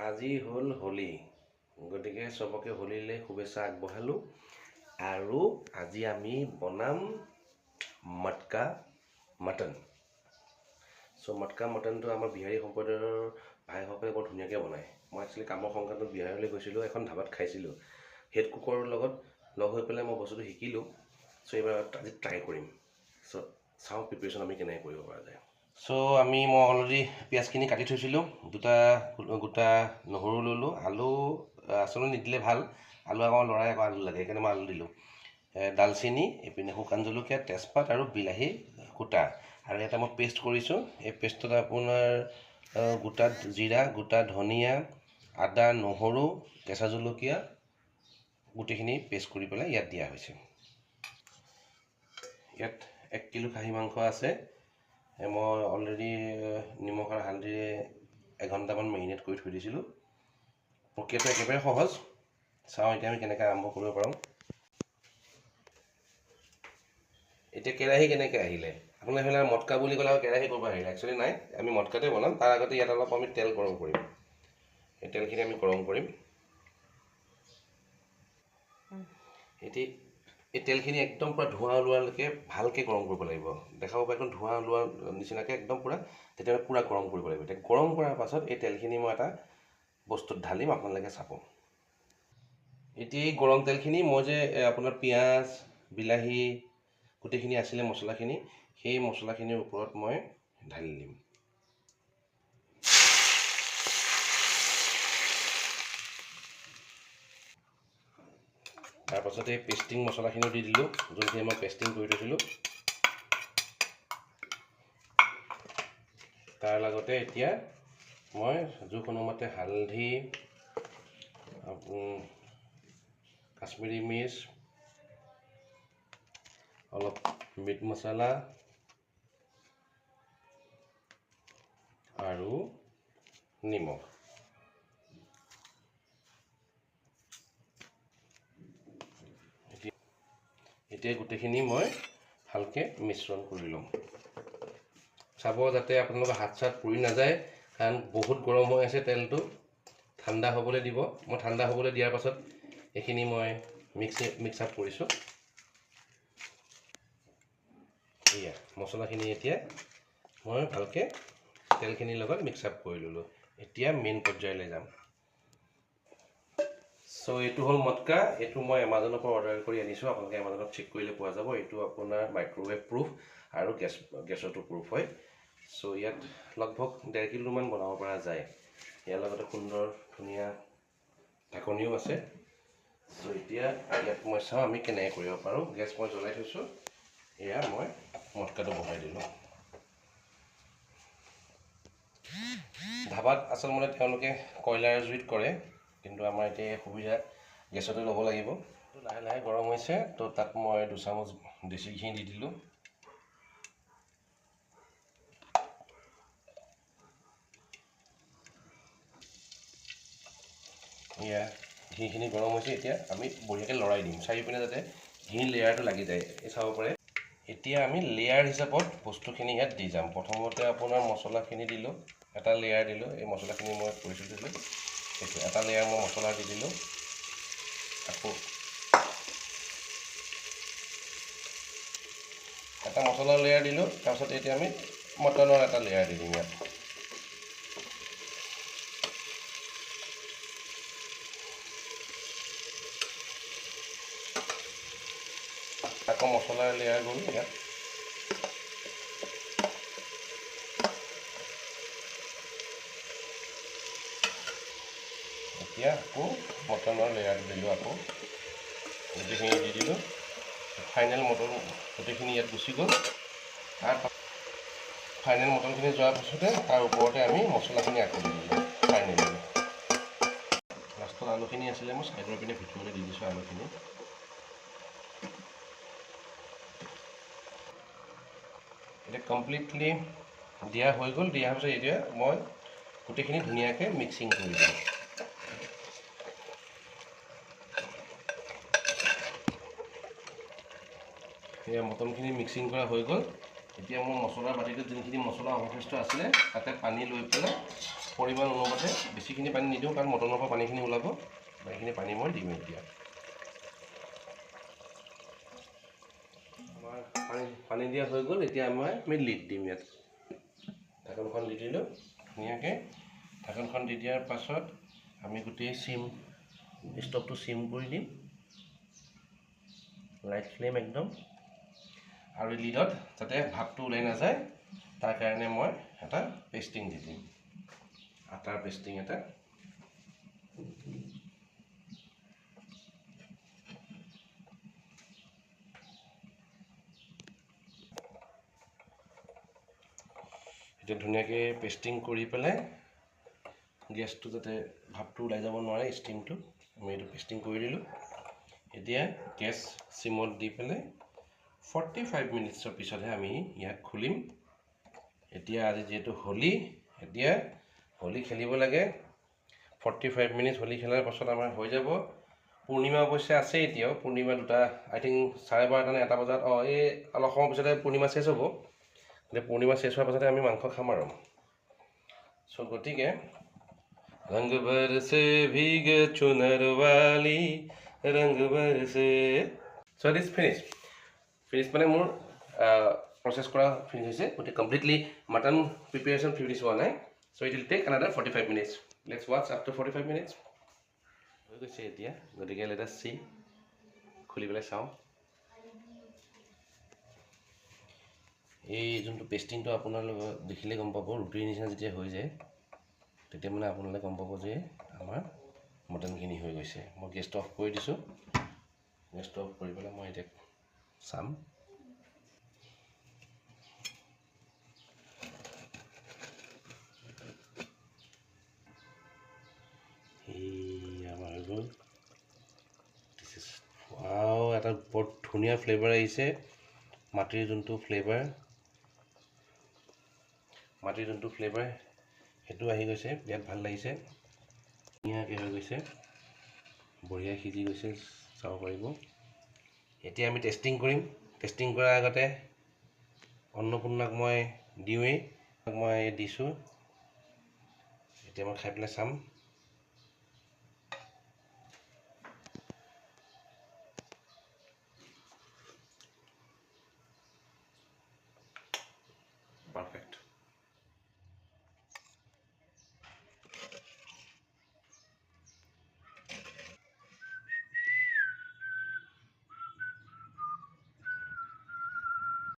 আজি হ'ল হোলী, গতিকে চবকে হোলীলৈ শুভেচ্ছা আগবঢ়ালোঁ। আৰু আজি আমি বনাম মটকা মটন। মটকা মটনটো আমাৰ বিহাৰী সম্প্ৰদায়ৰ ভাইসকলে বৰ ধুনীয়াকৈ বনায়। মই একচুৱেলি কামৰ সংক্ৰান্তত বিহাৰলৈ গৈছিলোঁ, এখন ধাবাত খাইছিলোঁ। হেড কুকৰ লগত লগ হৈ পেলাই মই বস্তুটো শিকিলোঁ। এইবাৰ আজি ট্ৰাই কৰিম। চাওঁ প্ৰিপেৰেশ্যন আমি কেনেকৈ কৰিব পৰা যায়। মই অলৰেডি পিঁয়াজখিনি কাটি থৈছিলোঁ। দুটা গোটা নহৰু ল'লোঁ। আলু আচলতে নিদিলে ভাল, আলু আমাৰ ল'ৰাই আকৌ আলু লাগে, সেইকাৰণে মই আলু দিলোঁ। দালচেনি, এইপিনে শুকান জলকীয়া, তেজপাত আৰু বিলাহী গোটা। আৰু এটা মই পেষ্ট কৰিছোঁ। এই পেষ্টত আপোনাৰ গোটা জিৰা, গোটা ধনিয়া, আদা, নহৰু, কেঁচা জলকীয়া গোটেইখিনি পেষ্ট কৰি পেলাই ইয়াত দিয়া হৈছে। ইয়াত 1 কিলো খাহী মাংস আছে। মই অলৰেডি নিমখ আৰু হালধিৰে এঘণ্টামান মেৰিনেট কৰি থৈ দিছিলোঁ। প্ৰক্ৰিয়াটো একেবাৰে সহজ। চাওঁ এতিয়া আমি কেনেকৈ আৰম্ভ কৰিব পাৰোঁ। এতিয়া কেৰাহী কেনেকৈ আহিলে? আপোনালোকে সেইবিলাক মটকা বুলি ক'লে আৰু কেৰাহী কৰিব আহিলে? একচুৱেলি নাই, আমি মটকাতে বনাম। তাৰ আগতে ইয়াত অলপ আমি তেল গৰম কৰিম। এই তেলখিনি আমি গৰম কৰিম। এতিয়া এই তেলখিনি একদম পূৰা ধোঁৱা ওলোৱালৈকে ভালকৈ গৰম কৰিব লাগিব। দেখাব পাৰে একদম ধোঁৱা ওলোৱা নিচিনাকৈ একদম পূৰা, তেতিয়া পূৰা গৰম কৰিব লাগিব। এতিয়া গৰম কৰাৰ পাছত এই তেলখিনি মই এটা বস্তুত ঢালিম, আপোনালোকে চাব। এতিয়া এই গৰম তেলখিনি মই যে আপোনাৰ পিঁয়াজ, বিলাহী গোটেইখিনি আছিলে মছলাখিনি, সেই মছলাখিনিৰ ওপৰত মই ঢালি দিম। তাৰপাছত এই পেষ্টিং মছলাখিনিও দি দিলোঁ, যোনখিনি মই পেষ্টিং কৰি থৈছিলোঁ। তাৰ লগতে এতিয়া মই জোখ অনুমতে হালধি, কাশ্মীৰী মিৰ্চ, অলপ মিট মছলা আৰু নিমখ। এতিয়া গোটেইখিনি মই ভালকৈ মিশ্ৰণ কৰি ল'ম। চাব যাতে আপোনালোকৰ হাত চাত পুৰি নাযায়, কাৰণ বহুত গৰম হৈ আছে তেলটো। ঠাণ্ডা হ'বলৈ দিব। মই ঠাণ্ডা হ'বলৈ দিয়াৰ পাছত এইখিনি মই মিক্স আপ কৰিছোঁ। এয়া মছলাখিনি এতিয়া মই ভালকৈ তেলখিনিৰ লগত মিক্স আপ কৰি ল'লোঁ। এতিয়া মেইন পৰ্যায়লৈ যাম। এইটো হ'ল মটকা। এইটো মই এমাজনৰ পৰা অৰ্ডাৰ কৰি আনিছোঁ। আপোনালোকে এমাজনত চেক কৰিলে পোৱা যাব। এইটো আপোনাৰ মাইক্ৰ'ৱেভ প্ৰুফ আৰু গেছতো প্ৰুফ হয়। ইয়াত লগভগ 1.5 কিলোমান বনাব পৰা যায়। ইয়াৰ লগতে সুন্দৰ ধুনীয়া ঢাকনিও আছে। এতিয়া ইয়াত মই চাওঁ আমি কেনেকৈ কৰিব পাৰোঁ। গেছ মই জ্বলাই থৈছোঁ। এয়া মই মটকাটো বহাই দিলোঁ। ধাবাত আচলতে তেওঁলোকে কয়লাৰ জুইত কৰে, কিন্তু আমাৰ এতিয়া সুবিধা গেছতে ল'ব লাগিব। লাহে লাহে গৰম হৈছে, তাত মই 2 চামুচ দেশী ঘি দি দিলোঁ। এয়া ঘিখিনি গৰম হৈছে। এতিয়া আমি বঢ়িয়াকৈ লৰাই দিম, চাৰিওপিনে যাতে ঘিৰ লেয়াৰটো লাগি যায়। চাব পাৰে। এতিয়া আমি লেয়াৰ হিচাপত বস্তুখিনি ইয়াত দি যাম। প্ৰথমতে আপোনাৰ মছলাখিনি দিলোঁ, এটা লেয়াৰ দিলোঁ। এই মছলাখিনি মই কৰি থৈছিলোঁ, সেইটো এটা লেয়াৰ মই মছলা দি দিলোঁ। আকৌ এটা মছলা লেয়াৰ দিলোঁ। তাৰপিছত এতিয়া আমি মটনৰ এটা লেয়াৰ দি দিম ইয়াত। আকৌ মছলাৰ লেয়াৰ গ'ল ইয়াত। এতিয়া আকৌ মটনৰ লেয়াৰটো দিলোঁ। আকৌ গোটেইখিনি দি দিলোঁ। ফাইনেল মটন গোটেইখিনি ইয়াত গুচি গ'ল। তাৰ ফাইনেল মটনখিনি যোৱাৰ পাছতে তাৰ ওপৰতে আমি মছলাখিনি আকৌ দি দিলোঁ। ফাইনেলি লাষ্টত আলুখিনি আছিলে, মই ছাইডৰ পিনে ভিতৰলৈ দি দিছোঁ আলুখিনি। এতিয়া কমপ্লিটলি দিয়া হৈ গ'ল। দিয়াৰ পাছত এতিয়া মই গোটেইখিনি ধুনীয়াকৈ মিক্সিং কৰি দিওঁ। এয়া মটনখিনি মিক্সিং কৰা হৈ গ'ল। এতিয়া মোৰ মছলাৰ বাতিটোত যোনখিনি মছলা অৱশিষ্ট আছিলে, তাতে পানী লৈ পেলাই পৰিমাণ অনুপাতে বেছিখিনি পানী নিদিওঁ, কাৰণ মটনৰ পৰা পানীখিনি ওলাব। এইখিনি পানী মই দিম এতিয়া। আমাৰ পানী দিয়া হৈ গ'ল। এতিয়া আমি লিড দিম ইয়াত। ঢাকনখন দি দিলোঁ ধুনীয়াকৈ। ঢাকনখন দি দিয়াৰ পাছত আমি গোটেই ষ্টভটো চিম কৰি দিম, লাইট ফ্লেম একদম। আৰু লিডত যাতে ভাপটো ওলাই নাযায় তাৰ কাৰণে মই এটা পেষ্টিং দি দিম, আটাৰ পেষ্টিং এটা। এতিয়া ধুনীয়াকৈ পেষ্টিং কৰি পেলাই গেছটো যাতে ভাপটো ওলাই যাব নোৱাৰে, ষ্টিমটো, আমি এইটো পেষ্টিং কৰি দিলোঁ। এতিয়া গেছ চিমত দি পেলাই 45 মিনিটছৰ পিছতহে আমি ইয়াক খুলিম। এতিয়া আজি যিহেতু হোলী, এতিয়া হোলী খেলিব লাগে। 45 মিনিট হোলী খেলাৰ পাছত আমাৰ হৈ যাব। পূৰ্ণিমা অৱশ্যে আছে এতিয়াও, পূৰ্ণিমা দুটা আই থিংক 12:30 নে 1 বজাত, এই অলপ সময় পিছতে পূৰ্ণিমা চেছ হ'ব। এতিয়া পূৰ্ণিমা চেছ হোৱাৰ পাছতে আমি মাংস খাম আৰু। চ' গতিকে रंग बरसे भीगे चुनर वाली रंग बरसे। सो दिस फिनिश মানে মোৰ প্ৰচেছ কৰা ফিনিছ হৈছে। গতিকে কমপ্লিটলি মাটন প্ৰিপেৰেশ্যন ফিনিছ হোৱা নাই। So' it will take another 45 minutes. Let's ৱাটচ আফটাৰ 45 মিনিটছ। হৈ গৈছে এতিয়া, গতিকে লেট আছ চি, খুলি পেলাই চাওঁ। এই যোনটো পেষ্টিংটো আপোনালোকে দেখিলে গম পাব, ৰুটিৰ নিচিনা যেতিয়া হৈ যায় তেতিয়া মানে আপোনালোকে গম পাব যে আমাৰ মটনখিনি হৈ গৈছে। মই গেছটো অফ কৰি দিছোঁ। গেছটো অফ কৰি পেলাই মই এতিয়া চাম। এই আমাৰ হৈ গ'ল। এটা বৰ ধুনীয়া ফ্লেভাৰ আহিছে। মাটিৰ যোনটো ফ্লেভাৰ সেইটো আহি গৈছে, বিৰাট ভাল লাগিছে। ধুনীয়াকৈ হৈ গৈছে, বঢ়িয়া সিজি গৈছে, চাব পাৰিব। এতিয়া আমি টেষ্টিং কৰিম। টেষ্টিং কৰাৰ আগতে অন্নপূৰ্ণাক মই দিওঁৱেই, মই দিছোঁ। এতিয়া মই খাই পেলাই চাম। পাৰফেক্ট।